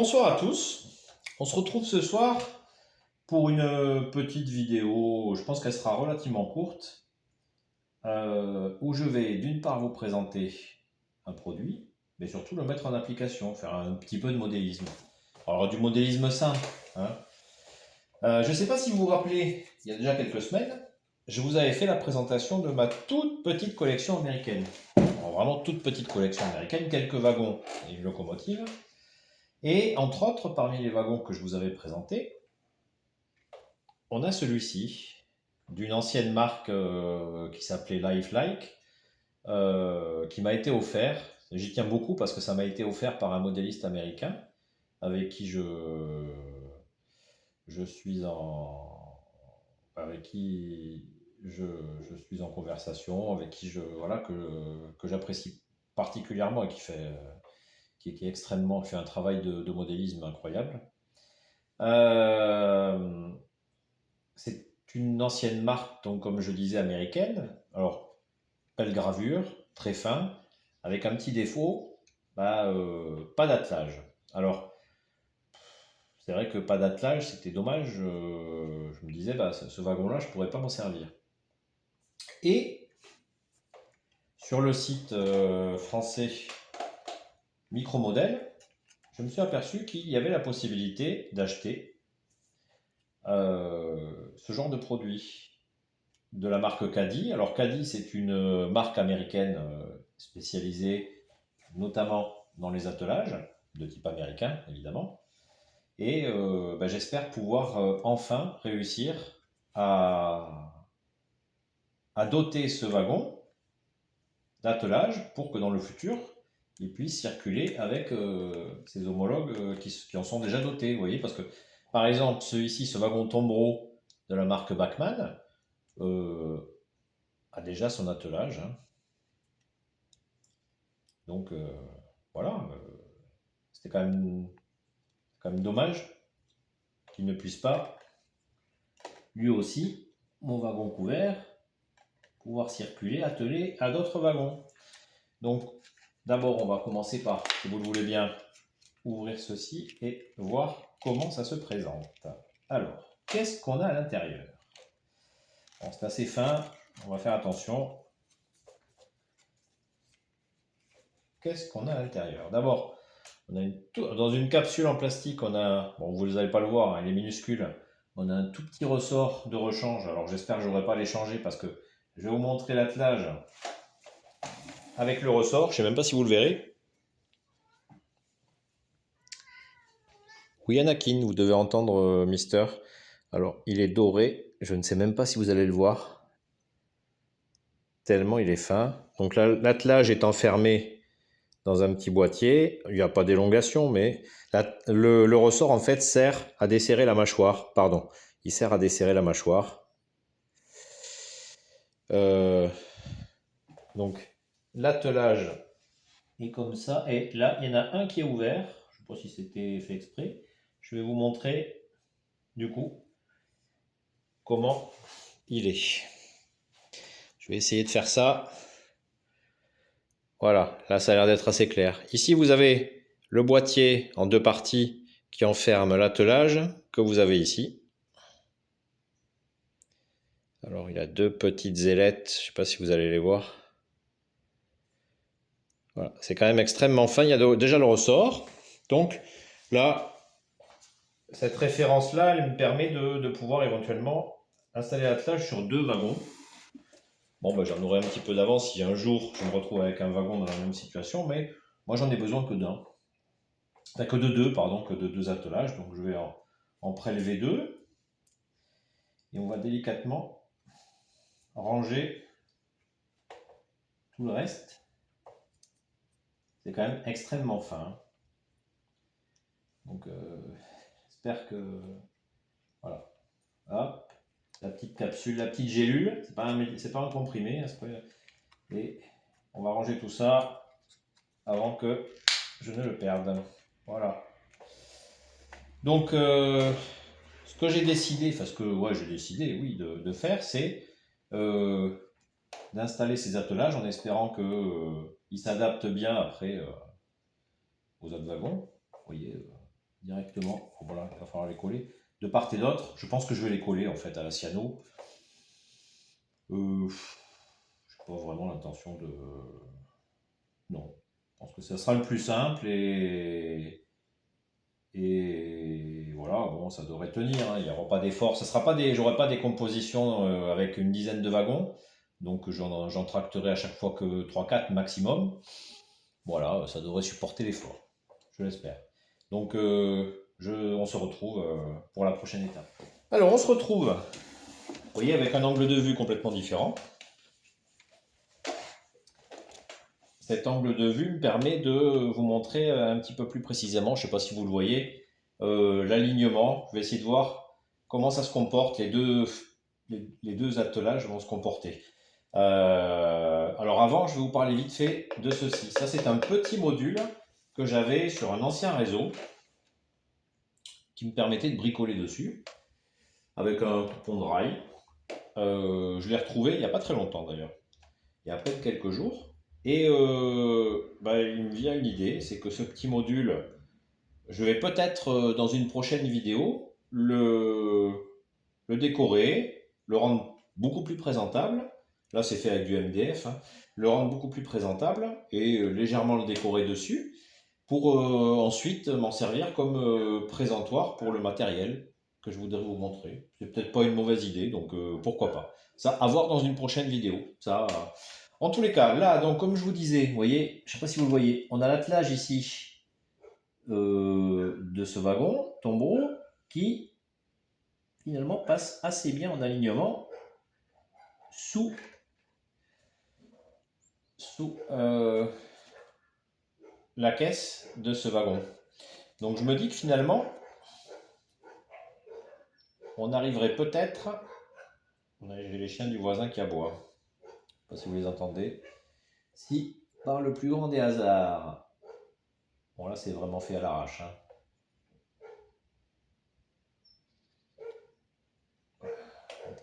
Bonsoir à tous. On se retrouve ce soir pour une petite vidéo, je pense qu'elle sera relativement courte, où je vais d'une part vous présenter un produit, mais surtout le mettre en application, faire un petit peu de modélisme. Alors du modélisme simple, hein. Je ne sais pas si vous vous rappelez, il y a déjà quelques semaines, je vous avais fait la présentation de ma toute petite collection américaine. Alors, vraiment toute petite collection américaine, quelques wagons et une locomotive. Et entre autres, parmi les wagons que je vous avais présentés, on a celui-ci, d'une ancienne marque qui s'appelait Lifelike, qui m'a été offert. J'y tiens beaucoup parce que ça m'a été offert par un modéliste américain avec qui je suis en avec qui je suis en conversation, avec qui voilà que j'apprécie particulièrement et qui fait qui est extrêmement qui fait un travail de modélisme incroyable. Euh, c'est une ancienne marque, donc comme je disais, américaine. Alors, belle gravure, très fin, avec un petit défaut, pas d'attelage. Alors, c'est vrai que pas d'attelage, c'était dommage. Je me disais, ce wagon-là, je pourrais pas m'en servir. Et sur le site français Micromodèle, je me suis aperçu qu'il y avait la possibilité d'acheter ce genre de produit de la marque Caddy. Alors Caddy, c'est une marque américaine spécialisée notamment dans les attelages, de type américain évidemment. Et j'espère pouvoir enfin réussir à, à doter ce wagon d'attelage pour que dans le futur, il puisse circuler avec ses homologues qui en sont déjà dotés. Vous voyez, parce que par exemple, ce wagon Tombro de la marque Bachmann, euh, a déjà son attelage, hein. Donc voilà, c'était quand même dommage qu'il ne puisse pas, lui aussi, mon wagon couvert, pouvoir circuler, atteler à d'autres wagons. Donc d'abord, on va commencer par, si vous le voulez bien, ouvrir ceci et voir comment ça se présente. Alors, qu'est-ce qu'on a à l'intérieur? Bon, c'est assez fin, on va faire attention. Qu'est-ce qu'on a à l'intérieur? D'abord, dans une capsule en plastique, on a, bon, vous n'allez pas le voir, hein, il est minuscule, on a un tout petit ressort de rechange. Alors j'espère que je n'aurai pas à les changer parce que je vais vous montrer l'attelage avec le ressort. Je ne sais même pas si vous le verrez. Oui, Anakin, vous devez entendre Mister. Alors, il est doré. Je ne sais même pas si vous allez le voir. Tellement il est fin. Donc là, l'attelage est enfermé dans un petit boîtier. Il n'y a pas d'élongation, mais le ressort en fait sert à desserrer la mâchoire. Pardon, il sert à desserrer la mâchoire. Donc l'attelage est comme ça. Et là, il y en a un qui est ouvert. Je ne sais pas si c'était fait exprès. Je vais vous montrer du coup comment il est. Je vais essayer de faire ça. Voilà, là ça a l'air d'être assez clair. Ici vous avez le boîtier en deux parties qui enferme l'attelage que vous avez ici. Alors il a deux petites ailettes, je ne sais pas si vous allez les voir. Voilà, c'est quand même extrêmement fin, il y a déjà le ressort. Donc là, cette référence-là, elle me permet de pouvoir éventuellement installer l'attelage sur deux wagons. Bon, j'en aurai un petit peu d'avance si un jour je me retrouve avec un wagon dans la même situation, mais moi j'en ai besoin que d'un. Enfin, que de deux, pardon, que de deux attelages. Donc je vais en prélever deux. Et on va délicatement ranger tout le reste. C'est quand même extrêmement fin. Donc j'espère que... Voilà. Hop. La petite capsule, la petite gélule. C'est pas un comprimé. Hein, et on va ranger tout ça avant que je ne le perde. Voilà. Donc ce que j'ai décidé, enfin ce que j'ai décidé, oui, de faire, c'est d'installer ces attelages en espérant qu'ils s'adaptent bien après aux autres wagons. Vous voyez, directement. Voilà, il va falloir les coller. De part et d'autre, je pense que je vais les coller en fait à la cyano. Je n'ai pas vraiment l'intention de... Non. Je pense que ça sera le plus simple et voilà, bon, ça devrait tenir, hein. Il n'y aura pas d'effort. Ça sera pas des, j'aurai pas des compositions avec une dizaine de wagons. Donc j'en tracterai à chaque fois que 3-4 maximum. Voilà, ça devrait supporter l'effort. Je l'espère. Donc on se retrouve pour la prochaine étape. Alors on se retrouve, vous voyez, avec un angle de vue complètement différent. Cet angle de vue me permet de vous montrer un petit peu plus précisément, je ne sais pas si vous le voyez, l'alignement. Je vais essayer de voir comment ça se comporte, les deux attelages vont se comporter. Alors avant, je vais vous parler vite fait de ceci. Ça, c'est un petit module que j'avais sur un ancien réseau qui me permettait de bricoler dessus avec un pont de rail. Je l'ai retrouvé il n'y a pas très longtemps d'ailleurs, il y a à peine quelques jours. Et il me vient une idée, c'est que ce petit module, je vais peut-être dans une prochaine vidéo le décorer, le rendre beaucoup plus présentable. Là, c'est fait avec du MDF, hein. Le rendre beaucoup plus présentable et légèrement le décorer dessus pour ensuite m'en servir comme présentoir pour le matériel que je voudrais vous montrer. C'est peut-être pas une mauvaise idée, donc pourquoi pas. Ça, à voir dans une prochaine vidéo. Ça, en tous les cas, là, donc comme je vous disais, vous voyez, je ne sais pas si vous le voyez, on a l'attelage ici de ce wagon tombeau qui finalement passe assez bien en alignement sous la caisse de ce wagon. Donc je me dis que finalement, on arriverait peut-être... J'ai les chiens du voisin qui aboient. Je ne sais pas si vous les entendez. Si, par le plus grand des hasards... Bon là c'est vraiment fait à l'arrache, hein.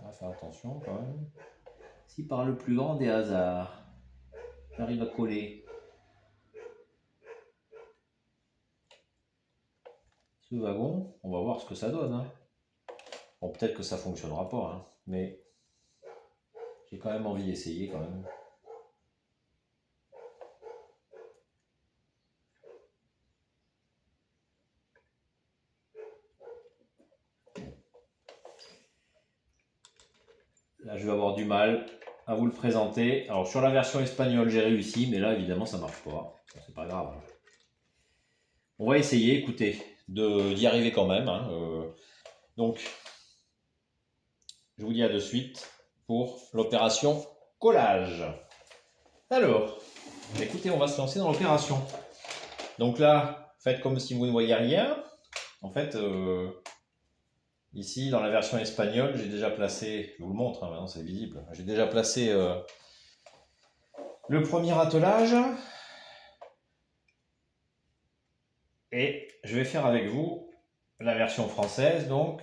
On va faire attention quand même. Si par le plus grand des hasards, j'arrive à coller ce wagon, on va voir ce que ça donne, hein. Bon, peut-être que ça ne fonctionnera pas, hein, mais j'ai quand même envie d'essayer quand même. Là, je vais avoir du mal à vous le présenter. Alors, sur la version espagnole, j'ai réussi, mais là, évidemment, ça ne marche pas. C'est pas grave. On va essayer, écoutez, d'y arriver quand même, hein. Donc, je vous dis à de suite pour l'opération collage. Alors, écoutez, on va se lancer dans l'opération. Donc là, faites comme si vous ne voyez rien. En fait, ici, dans la version espagnole, j'ai déjà placé, je vous le montre, hein, maintenant c'est visible, j'ai déjà placé le premier attelage. Et je vais faire avec vous la version française, donc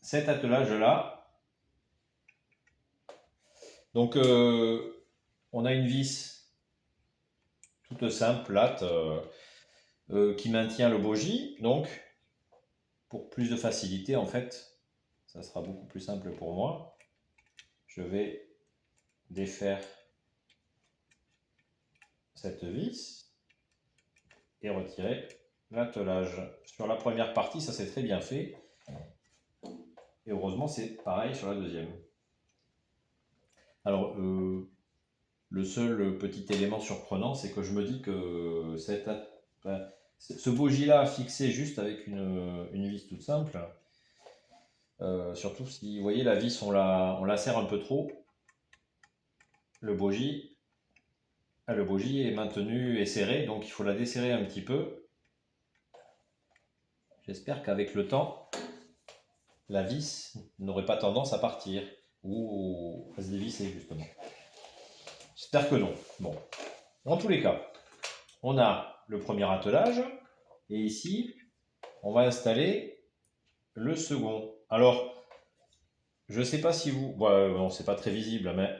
cet attelage-là. Donc, on a une vis toute simple, plate, qui maintient le bogie. Donc, pour plus de facilité, en fait, ça sera beaucoup plus simple pour moi. Je vais défaire cette vis et retirer l'attelage. Sur la première partie, ça c'est très bien fait. Et heureusement, c'est pareil sur la deuxième. Alors, le seul petit élément surprenant, c'est que je me dis que ce bogie-là fixé juste avec une vis toute simple, surtout si vous voyez la vis, on la serre un peu trop, le bogie est maintenu et serré, donc il faut la desserrer un petit peu. J'espère qu'avec le temps, la vis n'aurait pas tendance à partir ou à se dévisser justement. J'espère que non. Bon, en tous les cas, on a le premier attelage et ici, on va installer le second. Alors, je ne sais pas si vous... Bon, c'est pas très visible, mais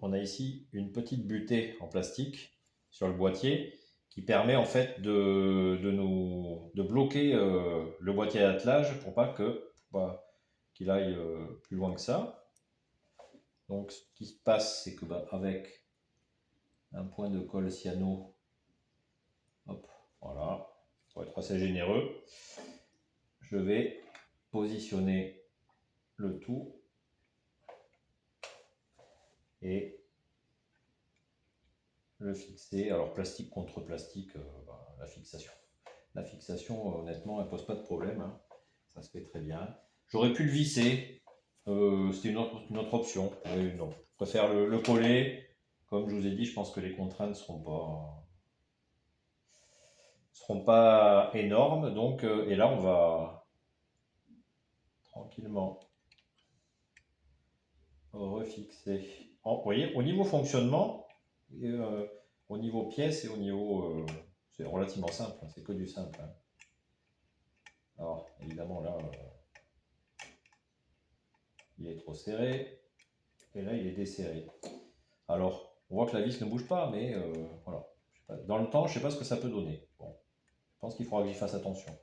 on a ici une petite butée en plastique sur le boîtier qui permet en fait de bloquer le boîtier d'attelage pour pas qu'il aille plus loin que ça. Donc ce qui se passe, c'est que avec un point de colle cyano, hop, voilà, pour être assez généreux, je vais positionner le tout et le fixer. Alors plastique contre plastique, la fixation. La fixation, honnêtement, elle pose pas de problème, hein. Ça se fait très bien. J'aurais pu le visser, c'était une autre option. Mais non, je préfère le coller. Comme je vous ai dit, je pense que les contraintes ne seront pas énormes. Donc, et là, on va tranquillement refixer. Vous voyez, au niveau fonctionnement, au niveau pièces et au niveau... c'est relativement simple, hein, c'est que du simple, hein. Alors, évidemment, là, il est trop serré. Et là, il est desserré. Alors, on voit que la vis ne bouge pas, mais voilà. Dans le temps, je ne sais pas ce que ça peut donner. Bon, je pense qu'il faudra que j'y fasse attention.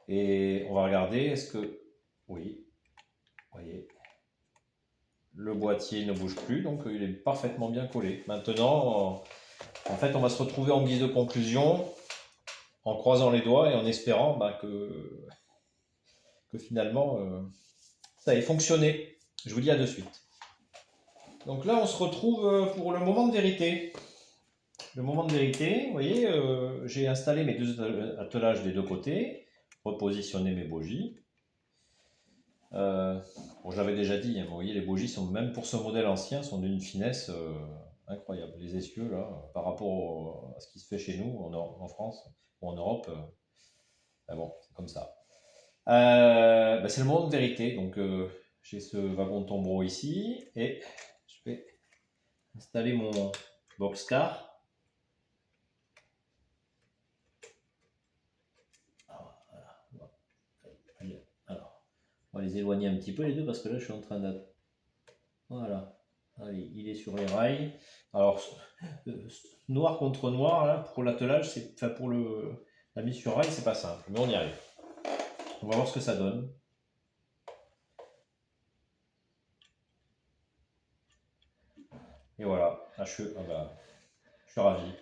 Et on va regarder, est-ce que... Oui, vous voyez, le boîtier ne bouge plus, donc il est parfaitement bien collé. Maintenant, en fait, on va se retrouver en guise de conclusion, en croisant les doigts et en espérant que finalement, ça ait fonctionné. Je vous dis à de suite. Donc là, on se retrouve pour le moment de vérité. Le moment de vérité, vous voyez, j'ai installé mes deux attelages des deux côtés, repositionné mes bogies. Bon, j'avais déjà dit, hein, vous voyez, les bogies sont, même pour ce modèle ancien, sont d'une finesse incroyable. Les essieux, là, par rapport à ce qui se fait chez nous, en France ou en Europe, bon, c'est comme ça. C'est le moment de vérité, donc j'ai ce wagon tombereau ici, et je vais installer mon boxcar. Alors, on va les éloigner un petit peu les deux parce que là je suis en train de... Voilà, allez, il est sur les rails. Alors, noir contre noir, là, pour l'attelage, enfin pour la mise sur rail, c'est pas simple, mais on y arrive. On va voir ce que ça donne. Et voilà, là, je suis ravi.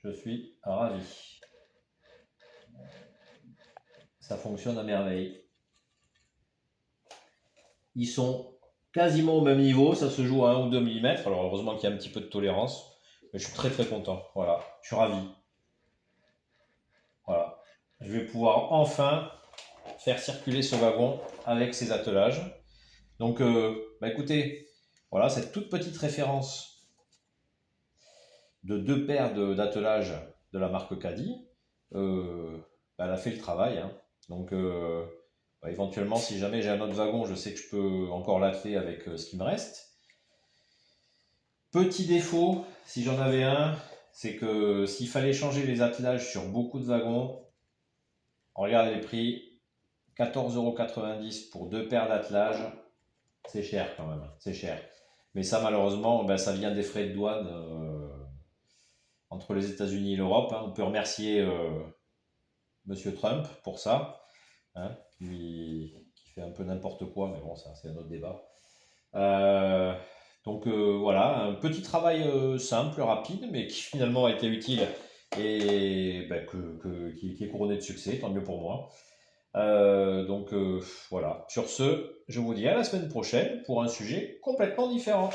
Je suis ravi. Ça fonctionne à merveille. Ils sont quasiment au même niveau, ça se joue à 1 ou 2 mm. Alors heureusement qu'il y a un petit peu de tolérance, mais je suis très content. Voilà, je suis ravi. Voilà, je vais pouvoir enfin faire circuler ce wagon avec ses attelages. Donc, écoutez, voilà cette toute petite référence de 2 paires d'attelages de la marque Caddy, elle a fait le travail, hein. Donc, éventuellement, si jamais j'ai un autre wagon, je sais que je peux encore l'atteler avec ce qui me reste. Petit défaut, si j'en avais un, c'est que s'il fallait changer les attelages sur beaucoup de wagons, regardez les prix, 14,90 € pour 2 paires d'attelages, c'est cher quand même, c'est cher. Mais ça, malheureusement, ça vient des frais de douane entre les États-Unis et l'Europe, hein. On peut remercier Monsieur Trump pour ça, hein, qui fait un peu n'importe quoi, mais bon, ça c'est un autre débat. Donc voilà, un petit travail simple, rapide, mais qui finalement a été utile et qui est couronné de succès, tant mieux pour moi. Donc voilà, sur ce, je vous dis à la semaine prochaine pour un sujet complètement différent.